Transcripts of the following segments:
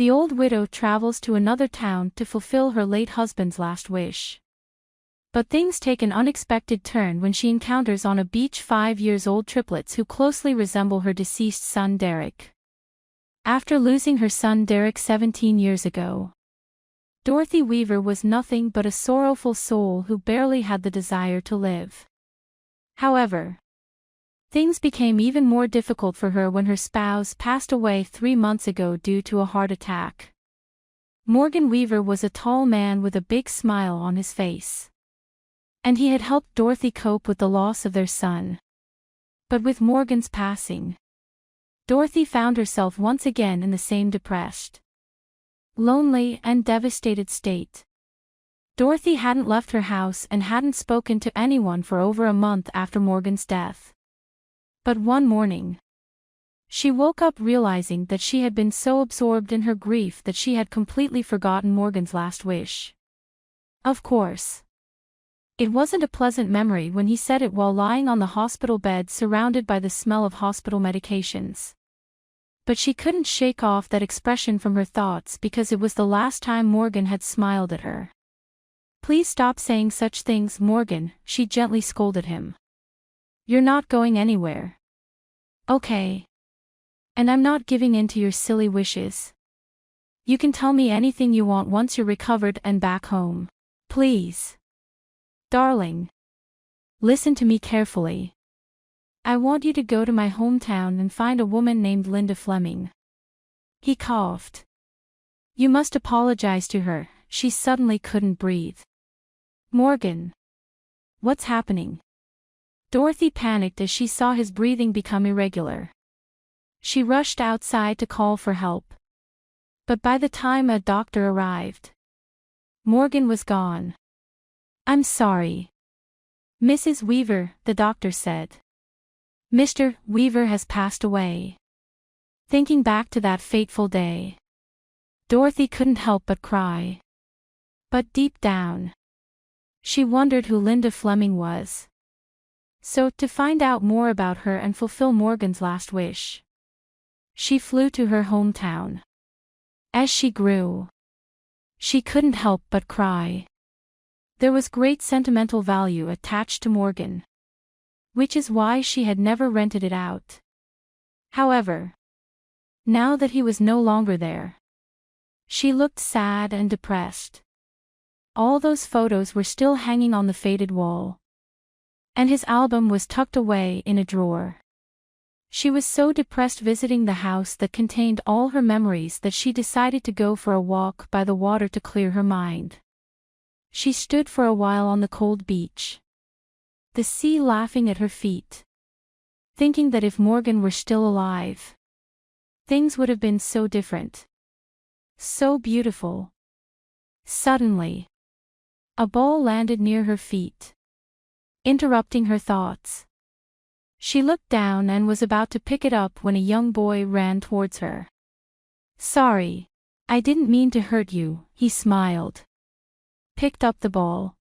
The old widow travels to another town to fulfill her late husband's last wish. But things take an unexpected turn when she encounters on a beach 5-year-old triplets who closely resemble her deceased son Derek. After losing her son Derek 17 years ago, Dorothy Weaver was nothing but a sorrowful soul who barely had the desire to live. However, things became even more difficult for her when her spouse passed away 3 months ago due to a heart attack. Morgan Weaver was a tall man with a big smile on his face, and he had helped Dorothy cope with the loss of their son. But with Morgan's passing, Dorothy found herself once again in the same depressed, lonely, and devastated state. Dorothy hadn't left her house and hadn't spoken to anyone for over a month after Morgan's death. But one morning, she woke up realizing that she had been so absorbed in her grief that she had completely forgotten Morgan's last wish. Of course, it wasn't a pleasant memory when he said it while lying on the hospital bed surrounded by the smell of hospital medications. But she couldn't shake off that expression from her thoughts because it was the last time Morgan had smiled at her. "Please stop saying such things, Morgan," she gently scolded him. "You're not going anywhere. Okay? And I'm not giving in to your silly wishes. You can tell me anything you want once you're recovered and back home. Please. Darling. Listen to me carefully. I want you to go to my hometown and find a woman named Linda Fleming." He coughed. "You must apologize to her," she suddenly couldn't breathe. "Morgan. What's happening?" Dorothy panicked as she saw his breathing become irregular. She rushed outside to call for help. But by the time a doctor arrived, Morgan was gone. "I'm sorry, Mrs. Weaver," the doctor said. "Mr. Weaver has passed away." Thinking back to that fateful day, Dorothy couldn't help but cry. But deep down, she wondered who Linda Fleming was. So, to find out more about her and fulfill Morgan's last wish, she flew to her hometown. As she grew, she couldn't help but cry. There was great sentimental value attached to Morgan, which is why she had never rented it out. However, now that he was no longer there, she looked sad and depressed. All those photos were still hanging on the faded wall, and his album was tucked away in a drawer. She was so depressed visiting the house that contained all her memories that she decided to go for a walk by the water to clear her mind. She stood for a while on the cold beach, the sea laughing at her feet, thinking that if Morgan were still alive, things would have been so different, so beautiful. Suddenly, a ball landed near her feet, interrupting her thoughts. She looked down and was about to pick it up when a young boy ran towards her. "Sorry, I didn't mean to hurt you," he smiled, picked up the ball,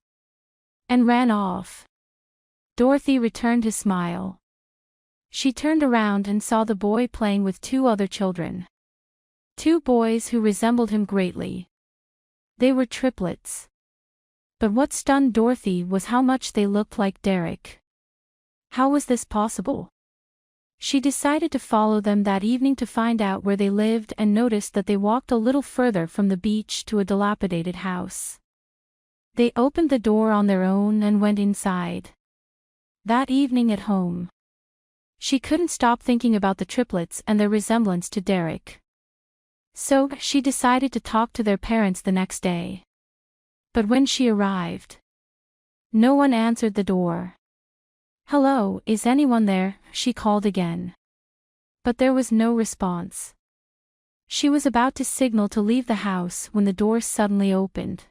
and ran off. Dorothy returned his smile. She turned around and saw the boy playing with 2 other children. 2 boys who resembled him greatly. They were triplets. But what stunned Dorothy was how much they looked like Derek. How was this possible? She decided to follow them that evening to find out where they lived and noticed that they walked a little further from the beach to a dilapidated house. They opened the door on their own and went inside. That evening at home, she couldn't stop thinking about the triplets and their resemblance to Derek. So, she decided to talk to their parents the next day. But when she arrived, no one answered the door. "Hello, is anyone there?" she called again. But there was no response. She was about to signal to leave the house when the door suddenly opened,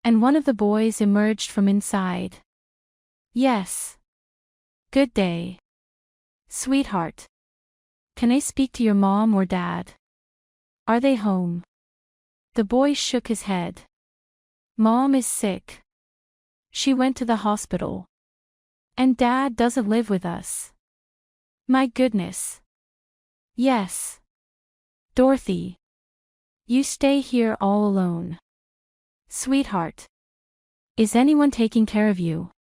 and one of the boys emerged from inside. "Yes. Good day, sweetheart. Can I speak to your mom or dad? Are they home?" The boy shook his head. "Mom is sick. She went to the hospital. And Dad doesn't live with us." "My goodness." "Yes. Dorothy. You stay here all alone. Sweetheart. Is anyone taking care of you?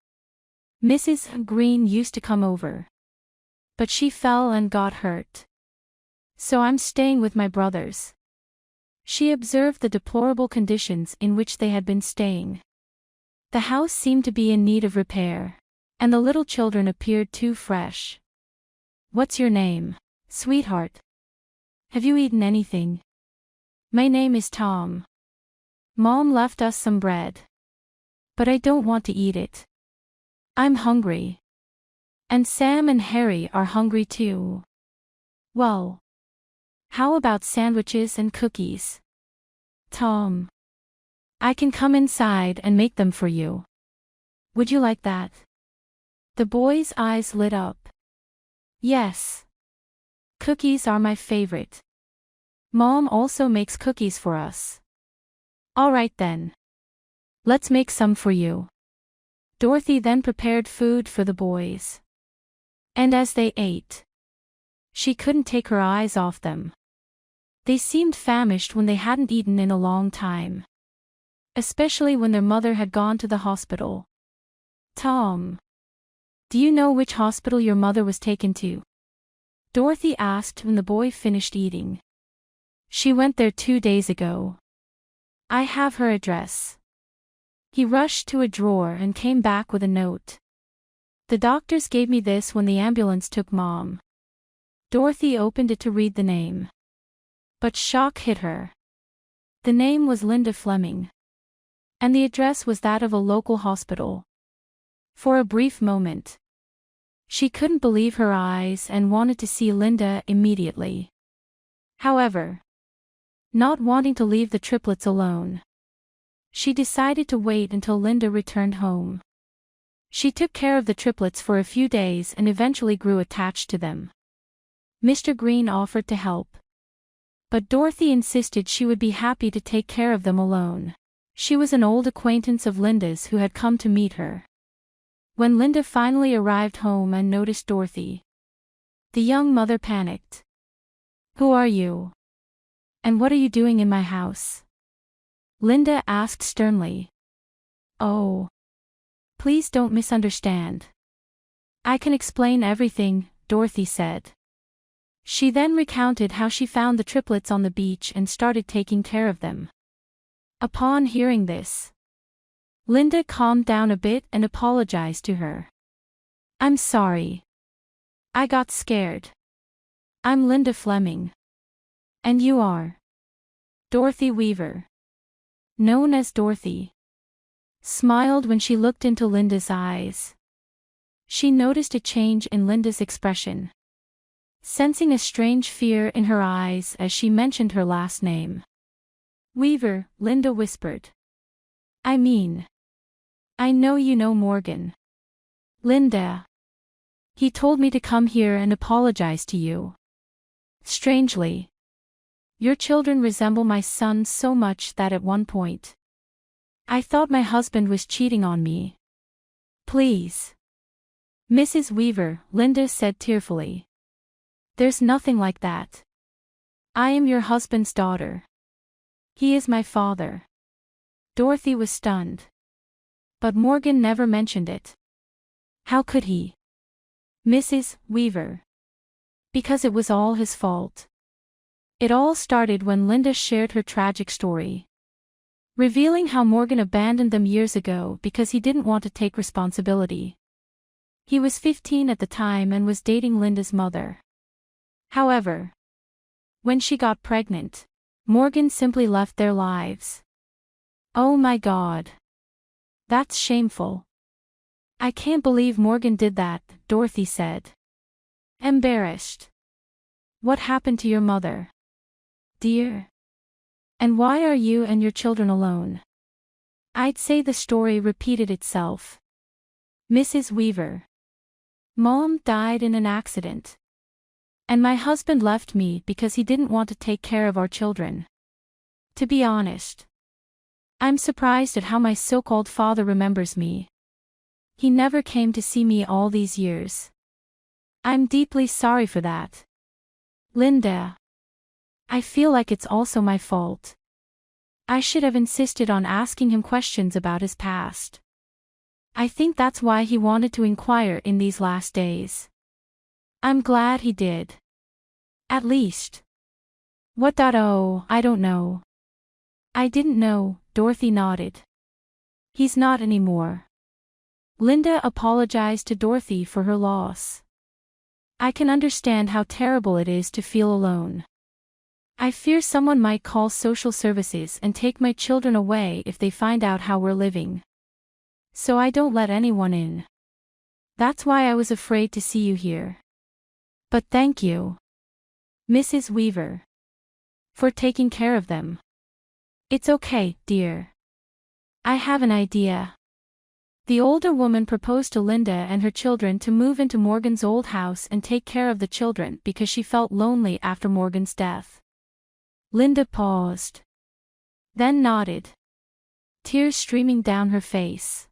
Mrs. Green used to come over. But she fell and got hurt. So I'm staying with my brothers. She observed the deplorable conditions in which they had been staying. The house seemed to be in need of repair, and the little children appeared too fresh. What's your name, sweetheart? Have you eaten anything? My name is Tom. Mom left us some bread. But I don't want to eat it. I'm hungry. And Sam and Harry are hungry too. Well, how about sandwiches and cookies? Tom. I can come inside and make them for you. Would you like that? The boy's eyes lit up. Yes. Cookies are my favorite. Mom also makes cookies for us. All right then. Let's make some for you. Dorothy then prepared food for the boys. And as they ate, she couldn't take her eyes off them. They seemed famished when they hadn't eaten in a long time. Especially when their mother had gone to the hospital. Tom. Do you know which hospital your mother was taken to? Dorothy asked when the boy finished eating. She went there 2 days ago. I have her address. He rushed to a drawer and came back with a note. The doctors gave me this when the ambulance took Mom. Dorothy opened it to read the name. But shock hit her. The name was Linda Fleming. And the address was that of a local hospital. For a brief moment, she couldn't believe her eyes and wanted to see Linda immediately. However, not wanting to leave the triplets alone, she decided to wait until Linda returned home. She took care of the triplets for a few days and eventually grew attached to them. Mr. Green offered to help. But Dorothy insisted she would be happy to take care of them alone. She was an old acquaintance of Linda's who had come to meet her. When Linda finally arrived home and noticed Dorothy, the young mother panicked. Who are you? And what are you doing in my house? Linda asked sternly. Oh. Please don't misunderstand. I can explain everything, Dorothy said. She then recounted how she found the triplets on the beach and started taking care of them. Upon hearing this, Linda calmed down a bit and apologized to her. I'm sorry. I got scared. I'm Linda Fleming. And you are? Dorothy Weaver, known as Dorothy, smiled when she looked into Linda's eyes. She noticed a change in Linda's expression, sensing a strange fear in her eyes as she mentioned her last name. Weaver, Linda whispered. I know you know Morgan. Linda. He told me to come here and apologize to you. Strangely, your children resemble my son so much that at one point, I thought my husband was cheating on me. Please. Mrs. Weaver, Linda said tearfully. There's nothing like that. I am your husband's daughter. He is my father. Dorothy was stunned. But Morgan never mentioned it. How could he? Mrs. Weaver. Because it was all his fault. It all started when Linda shared her tragic story, revealing how Morgan abandoned them years ago because he didn't want to take responsibility. He was 15 at the time and was dating Linda's mother. However, when she got pregnant, Morgan simply left their lives. Oh my God. That's shameful. I can't believe Morgan did that, Dorothy said. Embarrassed. What happened to your mother? Dear? And why are you and your children alone? I'd say the story repeated itself. Mrs. Weaver. Mom died in an accident. And my husband left me because he didn't want to take care of our children. To be honest, I'm surprised at how my so-called father remembers me. He never came to see me all these years. I'm deeply sorry for that. Linda. I feel like it's also my fault. I should have insisted on asking him questions about his past. I think that's why he wanted to inquire in these last days. I'm glad he did. At least. Oh, I don't know. I didn't know, Dorothy nodded. He's not anymore. Linda apologized to Dorothy for her loss. I can understand how terrible it is to feel alone. I fear someone might call social services and take my children away if they find out how we're living. So I don't let anyone in. That's why I was afraid to see you here. But thank you, Mrs. Weaver, for taking care of them. It's okay, dear. I have an idea. The older woman proposed to Linda and her children to move into Morgan's old house and take care of the children because she felt lonely after Morgan's death. Linda paused, then nodded, tears streaming down her face.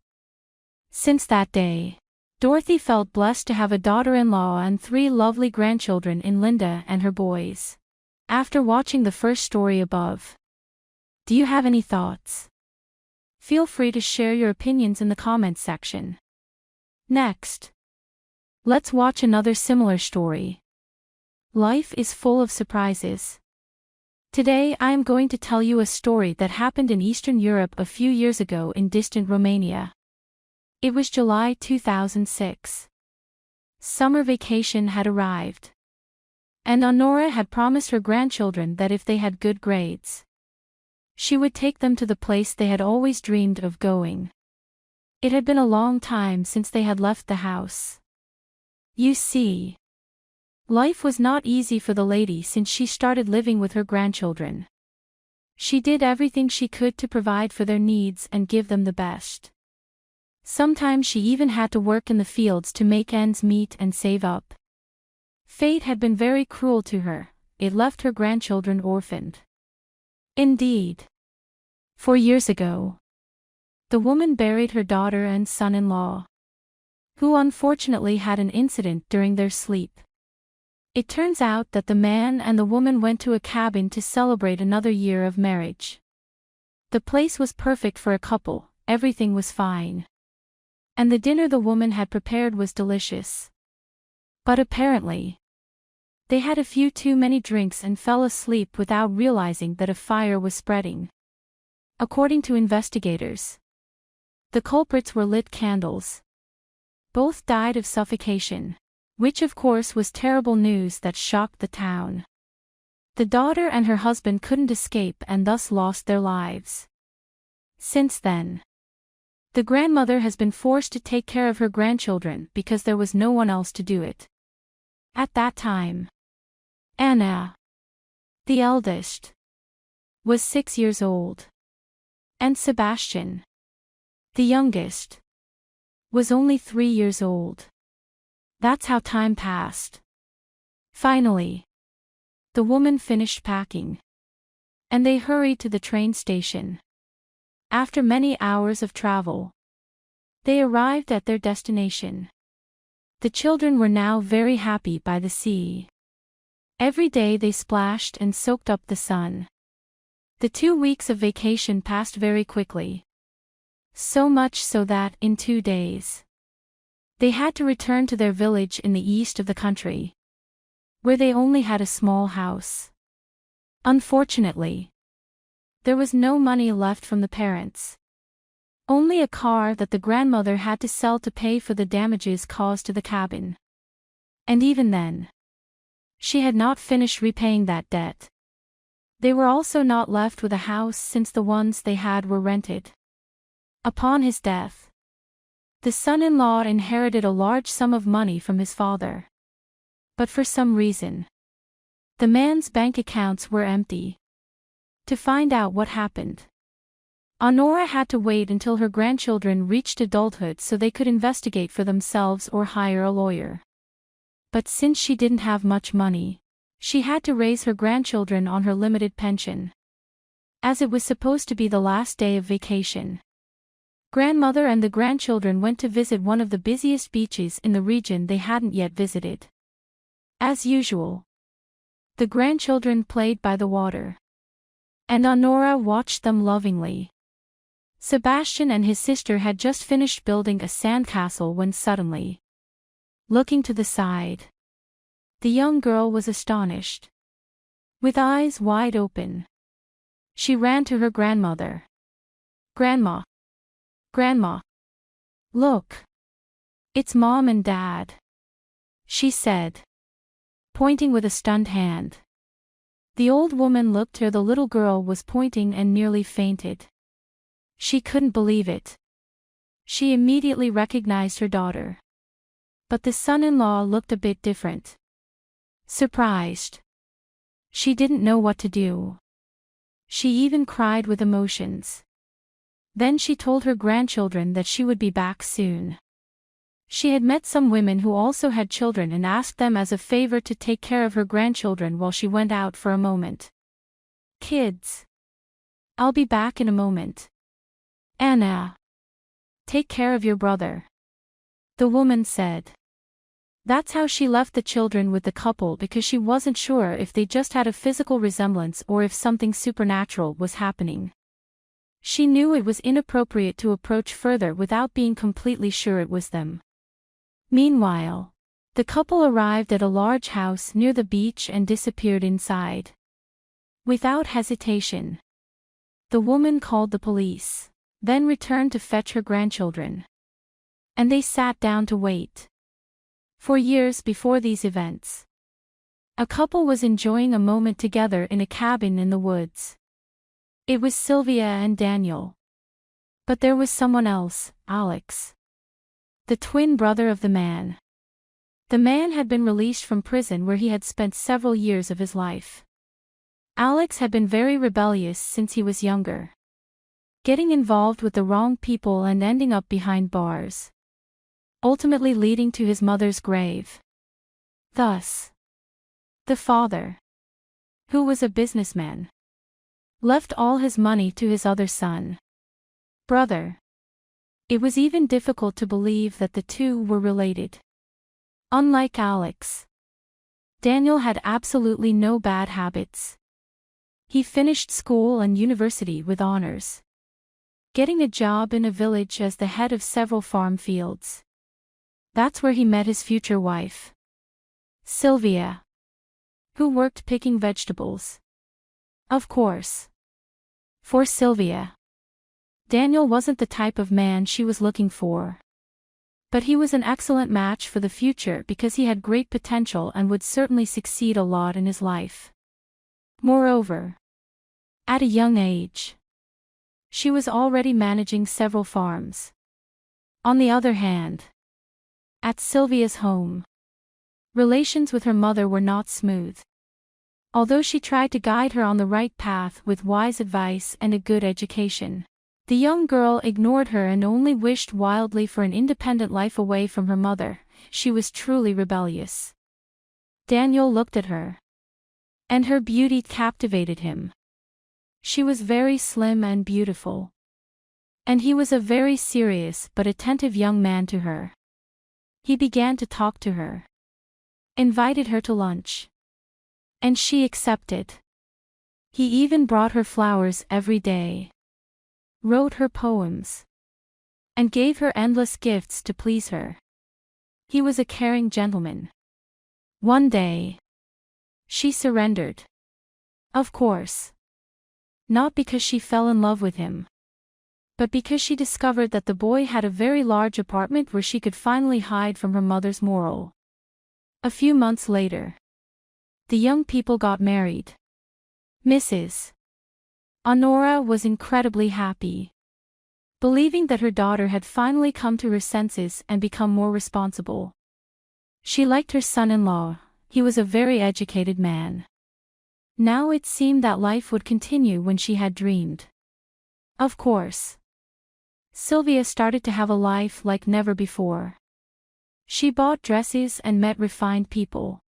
Since that day, Dorothy felt blessed to have a daughter-in-law and 3 lovely grandchildren in Linda and her boys. After watching the first story above, do you have any thoughts? Feel free to share your opinions in the comments section. Next, let's watch another similar story. Life is full of surprises. Today I am going to tell you a story that happened in Eastern Europe a few years ago in distant Romania. It was July 2006. Summer vacation had arrived. And Honora had promised her grandchildren that if they had good grades, she would take them to the place they had always dreamed of going. It had been a long time since they had left the house. You see, life was not easy for the lady since she started living with her grandchildren. She did everything she could to provide for their needs and give them the best. Sometimes she even had to work in the fields to make ends meet and save up. Fate had been very cruel to her. It left her grandchildren orphaned. Indeed. 4 years ago, the woman buried her daughter and son-in-law, who unfortunately had an incident during their sleep. It turns out that the man and the woman went to a cabin to celebrate another year of marriage. The place was perfect for a couple, everything was fine. And the dinner the woman had prepared was delicious. But apparently, they had a few too many drinks and fell asleep without realizing that a fire was spreading. According to investigators, the culprits were lit candles. Both died of suffocation, which of course was terrible news that shocked the town. The daughter and her husband couldn't escape and thus lost their lives. Since then, the grandmother has been forced to take care of her grandchildren because there was no one else to do it. At that time, Anna, the eldest, was 6 years old. And Sebastian, the youngest, was only 3 years old. That's how time passed. Finally, the woman finished packing, and they hurried to the train station. After many hours of travel, they arrived at their destination. The children were now very happy by the sea. Every day they splashed and soaked up the sun. The 2 weeks of vacation passed very quickly. So much so that, in 2 days, they had to return to their village in the east of the country, where they only had a small house. Unfortunately, there was no money left from the parents. Only a car that the grandmother had to sell to pay for the damages caused to the cabin. And even then, she had not finished repaying that debt. They were also not left with a house since the ones they had were rented. Upon his death, the son-in-law inherited a large sum of money from his father. But for some reason, the man's bank accounts were empty. To find out what happened, Honora had to wait until her grandchildren reached adulthood so they could investigate for themselves or hire a lawyer. But since she didn't have much money, she had to raise her grandchildren on her limited pension. As it was supposed to be the last day of vacation, grandmother and the grandchildren went to visit one of the busiest beaches in the region they hadn't yet visited. As usual, The grandchildren played by the water, and Honora watched them lovingly. Sebastian and his sister had just finished building a sandcastle when suddenly, looking to the side, the young girl was astonished. With eyes wide open, she ran to her grandmother. "Grandma! Grandma! Look! It's Mom and Dad," she said, pointing with a stunned hand. The old woman looked where the little girl was pointing and nearly fainted. She couldn't believe it. She immediately recognized her daughter. But the son-in-law looked a bit different. Surprised. She didn't know what to do. She even cried with emotions. Then she told her grandchildren that she would be back soon. She had met some women who also had children and asked them as a favor to take care of her grandchildren while she went out for a moment. "Kids, I'll be back in a moment. Anna, take care of your brother," the woman said. That's how she left the children with the couple, because she wasn't sure if they just had a physical resemblance or if something supernatural was happening. She knew it was inappropriate to approach further without being completely sure it was them. Meanwhile, the couple arrived at a large house near the beach and disappeared inside. Without hesitation, the woman called the police, then returned to fetch her grandchildren. And they sat down to wait. For years before these events, a couple was enjoying a moment together in a cabin in the woods. It was Sylvia and Daniel. But there was someone else, Alex, the twin brother of the man. The man had been released from prison where he had spent several years of his life. Alex had been very rebellious since he was younger, getting involved with the wrong people and ending up behind bars, ultimately leading to his mother's grave. Thus, the father, who was a businessman, left all his money to his other son, brother. It was even difficult to believe that the two were related. Unlike Alex, Daniel had absolutely no bad habits. He finished school and university with honors, getting a job in a village as the head of several farm fields. That's where he met his future wife, Sylvia, who worked picking vegetables. Of course, for Sylvia, Daniel wasn't the type of man she was looking for. But he was an excellent match for the future because he had great potential and would certainly succeed a lot in his life. Moreover, at a young age, she was already managing several farms. On the other hand, at Sylvia's home, relations with her mother were not smooth. Although she tried to guide her on the right path with wise advice and a good education, the young girl ignored her and only wished wildly for an independent life away from her mother. She was truly rebellious. Daniel looked at her, and her beauty captivated him. She was very slim and beautiful, and he was a very serious but attentive young man to her. He began to talk to her, invited her to lunch, and she accepted. He even brought her flowers every day, wrote her poems, and gave her endless gifts to please her. He was a caring gentleman. One day, she surrendered. Of course, not because she fell in love with him, but because she discovered that the boy had a very large apartment where she could finally hide from her mother's moral. A few months later, the young people got married. Mrs. Honora was incredibly happy, believing that her daughter had finally come to her senses and become more responsible. She liked her son-in-law. He was a very educated man. Now it seemed that life would continue when she had dreamed. Of course, Sylvia started to have a life like never before. She bought dresses and met refined people.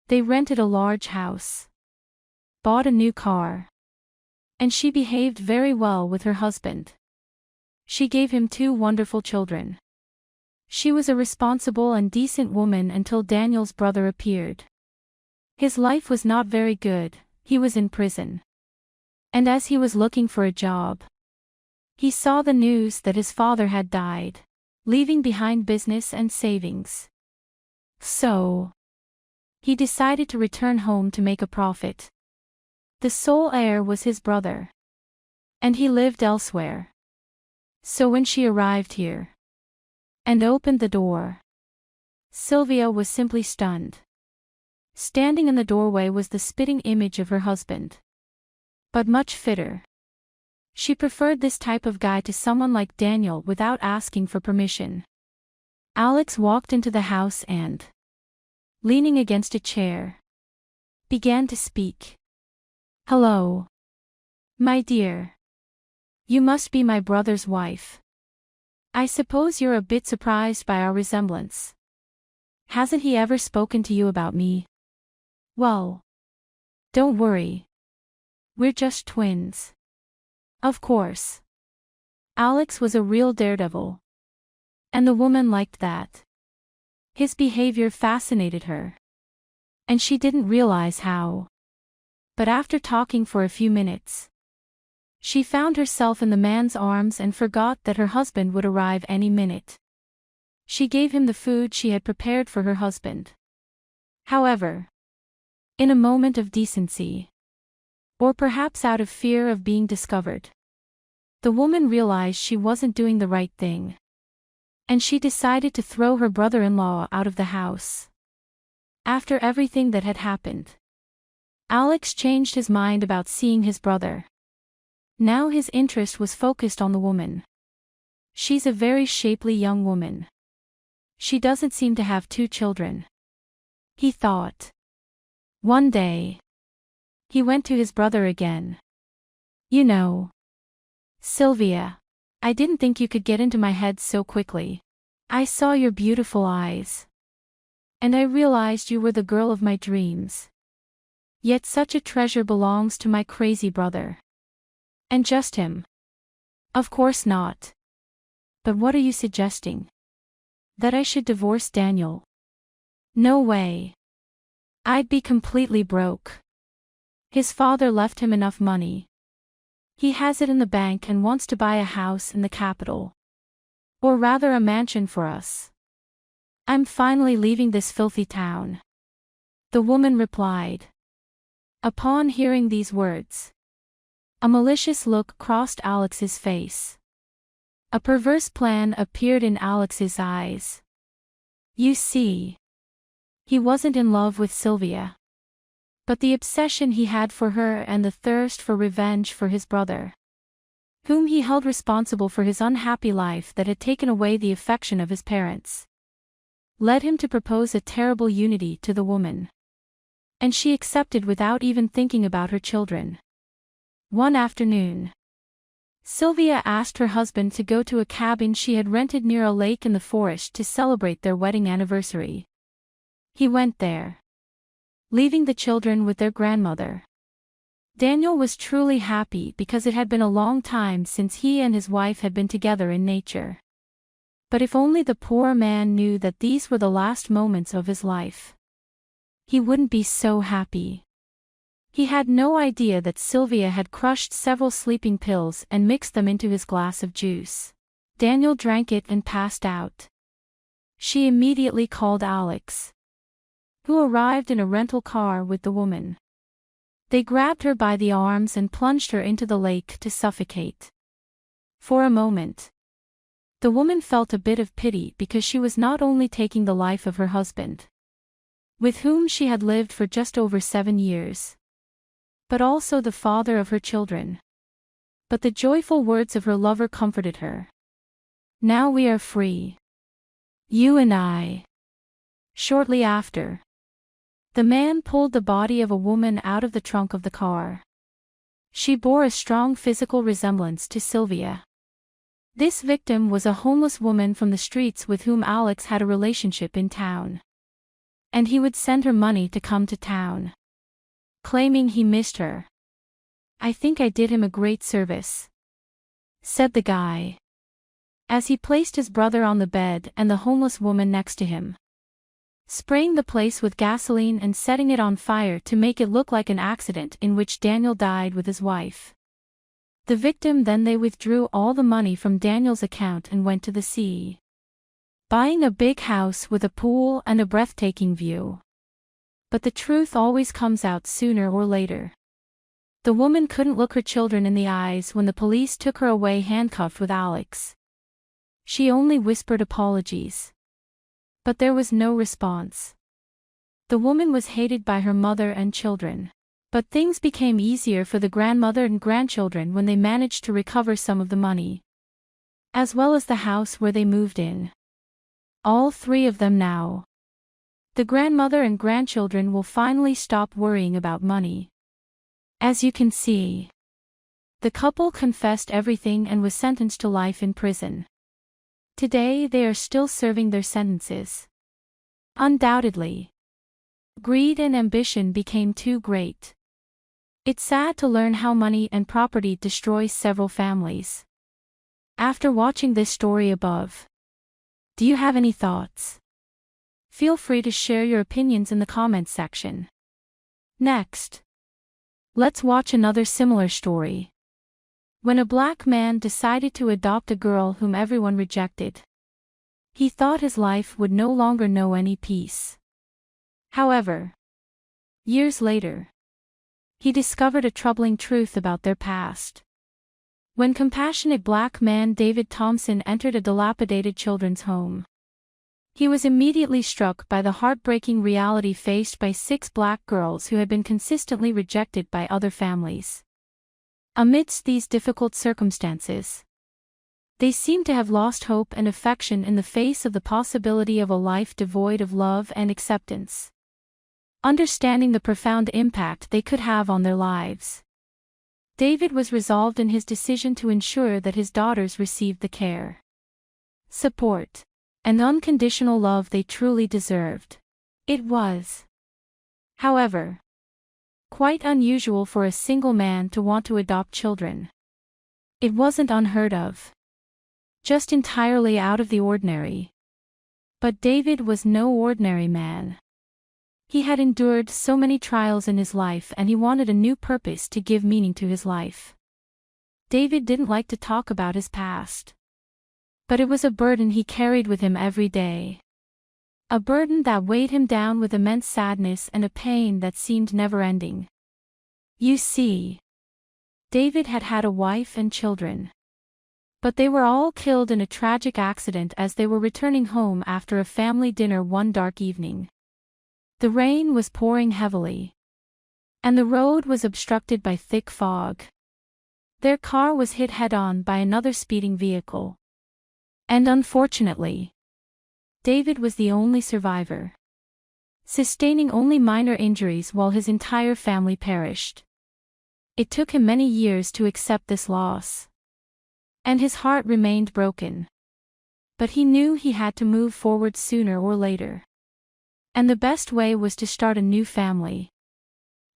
They rented a large house, bought a new car, and she behaved very well with her husband. She gave him 2 wonderful children. She was a responsible and decent woman until Daniel's brother appeared. His life was not very good, he was in prison. And as he was looking for a job, he saw the news that his father had died, leaving behind business and savings. So, he decided to return home to make a profit. The sole heir was his brother, and he lived elsewhere. So when she arrived here and opened the door, Sylvia was simply stunned. Standing in the doorway was the spitting image of her husband, but much fitter. She preferred this type of guy to someone like Daniel without asking for permission. Alex walked into the house and, leaning against a chair, began to speak. "Hello, my dear. You must be my brother's wife. I suppose you're a bit surprised by our resemblance. Hasn't he ever spoken to you about me? Well, don't worry. We're just twins." Of course. Alex was a real daredevil. And the woman liked that. His behavior fascinated her. And she didn't realize how. But after talking for a few minutes, she found herself in the man's arms and forgot that her husband would arrive any minute. She gave him the food she had prepared for her husband. However, in a moment of decency, or perhaps out of fear of being discovered, the woman realized she wasn't doing the right thing. And she decided to throw her brother-in-law out of the house. After everything that had happened, Alex changed his mind about seeing his brother. Now his interest was focused on the woman. She's a very shapely young woman. She doesn't seem to have 2 children, he thought. One day, he went to his brother again. "You know, Sylvia, I didn't think you could get into my head so quickly. I saw your beautiful eyes, and I realized you were the girl of my dreams. Yet such a treasure belongs to my crazy brother. And just him? Of course not. But what are you suggesting? That I should divorce Daniel? No way. I'd be completely broke. His father left him enough money. He has it in the bank and wants to buy a house in the capital. Or rather a mansion for us. I'm finally leaving this filthy town." The woman replied. Upon hearing these words, a malicious look crossed Alex's face. A perverse plan appeared in Alex's eyes. You see, he wasn't in love with Sylvia, but the obsession he had for her and the thirst for revenge for his brother, whom he held responsible for his unhappy life that had taken away the affection of his parents, led him to propose a terrible unity to the woman. And she accepted without even thinking about her children. One afternoon, Sylvia asked her husband to go to a cabin she had rented near a lake in the forest to celebrate their wedding anniversary. He went there, leaving the children with their grandmother. Daniel was truly happy because it had been a long time since he and his wife had been together in nature. But if only the poor man knew that these were the last moments of his life, he wouldn't be so happy. He had no idea that Sylvia had crushed several sleeping pills and mixed them into his glass of juice. Daniel drank it and passed out. She immediately called Alex, who arrived in a rental car with the woman. They grabbed her by the arms and plunged her into the lake to suffocate. For a moment, the woman felt a bit of pity because she was not only taking the life of her husband, with whom she had lived for just over 7 years, but also the father of her children. But the joyful words of her lover comforted her. Now we are free. You and I. Shortly after, the man pulled the body of a woman out of the trunk of the car. She bore a strong physical resemblance to Sylvia. This victim was a homeless woman from the streets with whom Alex had a relationship in town. And he would send her money to come to town, claiming he missed her. I think I did him a great service, said the guy, as he placed his brother on the bed and the homeless woman next to him. spraying the place with gasoline and setting it on fire to make it look like an accident in which Daniel died with his wife. The victim then they withdrew all the money from Daniel's account and went to the sea, buying a big house with a pool and a breathtaking view. But the truth always comes out sooner or later. The woman couldn't look her children in the eyes when the police took her away handcuffed with Alex. She only whispered apologies. But there was no response. The woman was hated by her mother and children. But things became easier for the grandmother and grandchildren when they managed to recover some of the money, as well as the house where they moved in. All three of them now. The grandmother and grandchildren will finally stop worrying about money. As you can see, the couple confessed everything and was sentenced to life in prison. Today they are still serving their sentences. Undoubtedly, greed and ambition became too great. It's sad to learn how money and property destroys several families. After watching this story above, do you have any thoughts? Feel free to share your opinions in the comments section. Next, let's watch another similar story. When a black man decided to adopt a girl whom everyone rejected, he thought his life would no longer know any peace. However, years later, he discovered a troubling truth about their past. When compassionate black man David Thompson entered a dilapidated children's home, he was immediately struck by the heartbreaking reality faced by 6 black girls who had been consistently rejected by other families. Amidst these difficult circumstances, they seemed to have lost hope and affection in the face of the possibility of a life devoid of love and acceptance. Understanding the profound impact they could have on their lives, David was resolved in his decision to ensure that his daughters received the care, support, and unconditional love they truly deserved. It was, however, quite unusual for a single man to want to adopt children. It wasn't unheard of, just entirely out of the ordinary. But David was no ordinary man. He had endured so many trials in his life and he wanted a new purpose to give meaning to his life. David didn't like to talk about his past, but it was a burden he carried with him every day. A burden that weighed him down with immense sadness and a pain that seemed never-ending. You see, David had had a wife and children, but they were all killed in a tragic accident as they were returning home after a family dinner one dark evening. The rain was pouring heavily, and the road was obstructed by thick fog. Their car was hit head-on by another speeding vehicle. And unfortunately, David was the only survivor, sustaining only minor injuries while his entire family perished. It took him many years to accept this loss, and his heart remained broken. But he knew he had to move forward sooner or later. And the best way was to start a new family.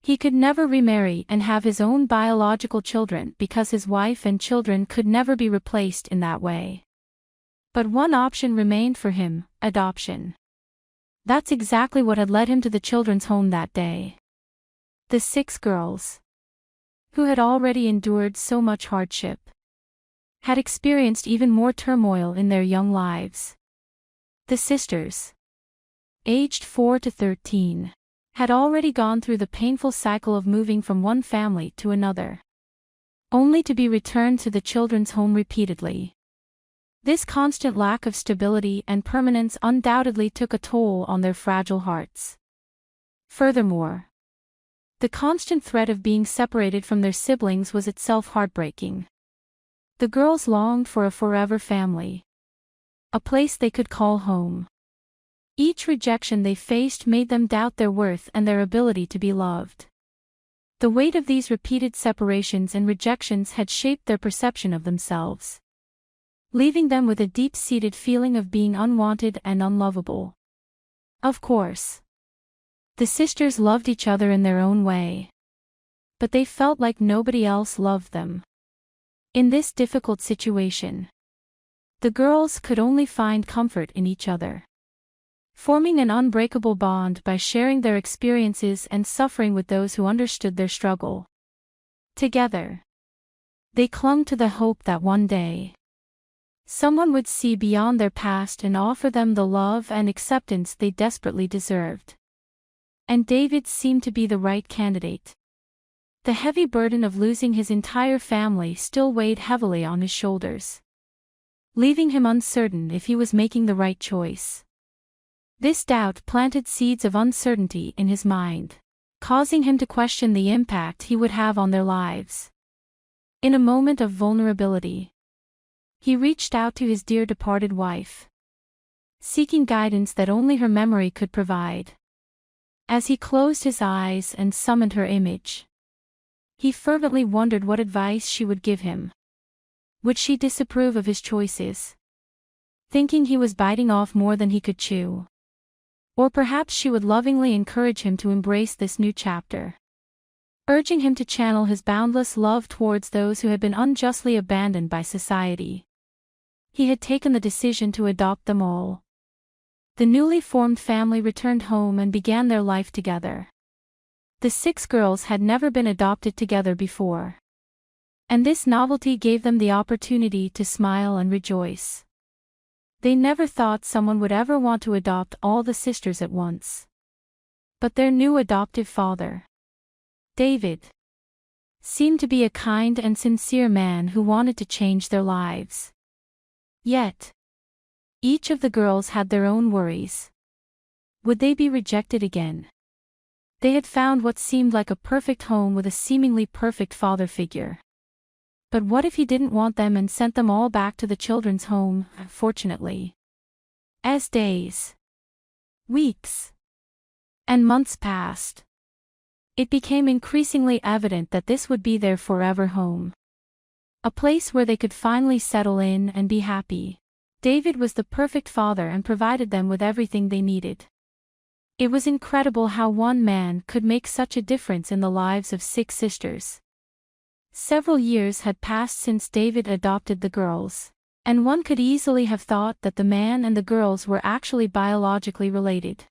He could never remarry and have his own biological children because his wife and children could never be replaced in that way. But one option remained for him: adoption. That's exactly what had led him to the children's home that day. The 6 girls, who had already endured so much hardship, had experienced even more turmoil in their young lives. The sisters, aged 4 to 13, had already gone through the painful cycle of moving from one family to another, only to be returned to the children's home repeatedly. This constant lack of stability and permanence undoubtedly took a toll on their fragile hearts. Furthermore, the constant threat of being separated from their siblings was itself heartbreaking. The girls longed for a forever family, a place they could call home. Each rejection they faced made them doubt their worth and their ability to be loved. The weight of these repeated separations and rejections had shaped their perception of themselves, leaving them with a deep-seated feeling of being unwanted and unlovable. Of course, the sisters loved each other in their own way, but they felt like nobody else loved them. In this difficult situation, the girls could only find comfort in each other. forming an unbreakable bond by sharing their experiences and suffering with those who understood their struggle. Together, they clung to the hope that one day, someone would see beyond their past and offer them the love and acceptance they desperately deserved. And David seemed to be the right candidate. The heavy burden of losing his entire family still weighed heavily on his shoulders, leaving him uncertain if he was making the right choice. This doubt planted seeds of uncertainty in his mind, causing him to question the impact he would have on their lives. In a moment of vulnerability, he reached out to his dear departed wife, seeking guidance that only her memory could provide. As he closed his eyes and summoned her image, he fervently wondered what advice she would give him. Would she disapprove of his choices, thinking he was biting off more than he could chew? Or perhaps she would lovingly encourage him to embrace this new chapter, urging him to channel his boundless love towards those who had been unjustly abandoned by society. He had taken the decision to adopt them all. The newly formed family returned home and began their life together. The 6 girls had never been adopted together before, and this novelty gave them the opportunity to smile and rejoice. They never thought someone would ever want to adopt all the sisters at once. But their new adoptive father, David, seemed to be a kind and sincere man who wanted to change their lives. Yet, each of the girls had their own worries. Would they be rejected again? They had found what seemed like a perfect home with a seemingly perfect father figure. But what if he didn't want them and sent them all back to the children's home? Fortunately, as days, weeks, and months passed, it became increasingly evident that this would be their forever home. A place where they could finally settle in and be happy. David was the perfect father and provided them with everything they needed. It was incredible how one man could make such a difference in the lives of 6 sisters. Several years had passed since David adopted the girls, and one could easily have thought that the man and the girls were actually biologically related.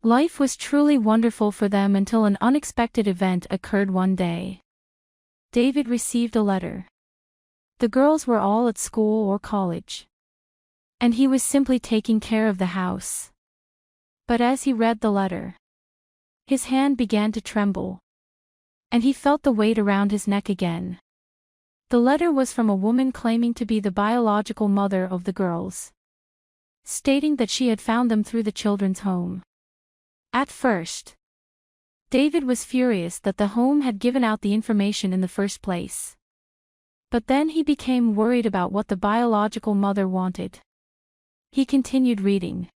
Life was truly wonderful for them until an unexpected event occurred one day. David received a letter. The girls were all at school or college, and he was simply taking care of the house. But as he read the letter, his hand began to tremble, and he felt the weight around his neck again. The letter was from a woman claiming to be the biological mother of the girls, stating that she had found them through the children's home. At first, David was furious that the home had given out the information in the first place. But then he became worried about what the biological mother wanted. He continued reading.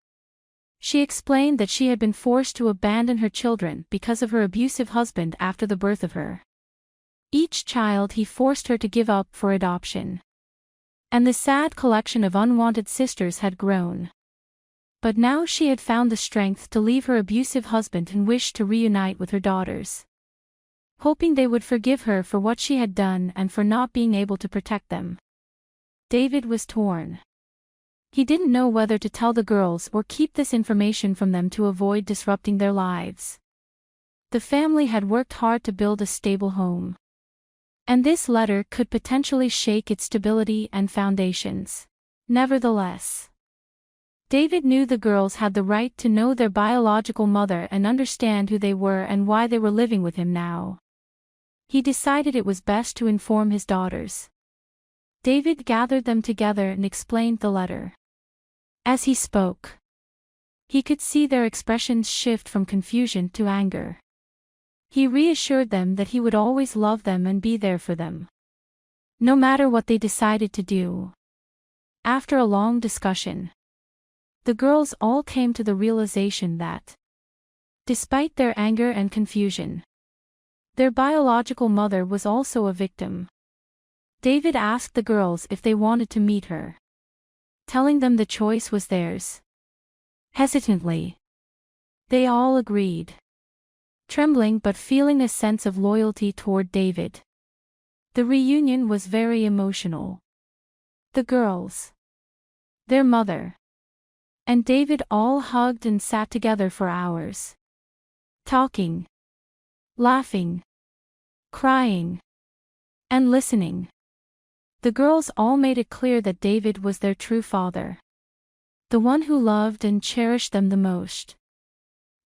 She explained that she had been forced to abandon her children because of her abusive husband after the birth of her. Each child he forced her to give up for adoption. And the sad collection of unwanted sisters had grown. But now she had found the strength to leave her abusive husband and wished to reunite with her daughters, hoping they would forgive her for what she had done and for not being able to protect them. David was torn. He didn't know whether to tell the girls or keep this information from them to avoid disrupting their lives. The family had worked hard to build a stable home, and this letter could potentially shake its stability and foundations. Nevertheless, David knew the girls had the right to know their biological mother and understand who they were and why they were living with him now. He decided it was best to inform his daughters. David gathered them together and explained the letter. As he spoke, he could see their expressions shift from confusion to anger. He reassured them that he would always love them and be there for them, no matter what they decided to do. After a long discussion, the girls all came to the realization that, despite their anger and confusion, their biological mother was also a victim. David asked the girls if they wanted to meet her, telling them the choice was theirs. Hesitantly, they all agreed, trembling but feeling a sense of loyalty toward David. The reunion was very emotional. The girls, their mother, and David all hugged and sat together for hours. Talking, laughing, crying, and listening. The girls all made it clear that David was their true father. The one who loved and cherished them the most.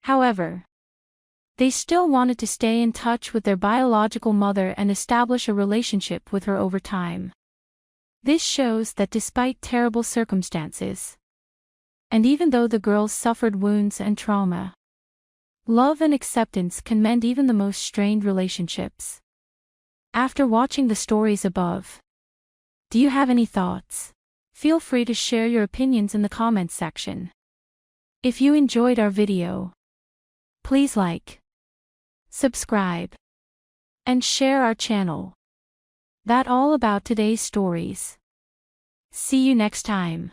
However, they still wanted to stay in touch with their biological mother and establish a relationship with her over time. This shows that despite terrible circumstances, and even though the girls suffered wounds and trauma, love and acceptance can mend even the most strained relationships. After watching the stories above, do you have any thoughts? Feel free to share your opinions in the comments section. If you enjoyed our video, please like, subscribe, and share our channel. That's all about today's stories. See you next time.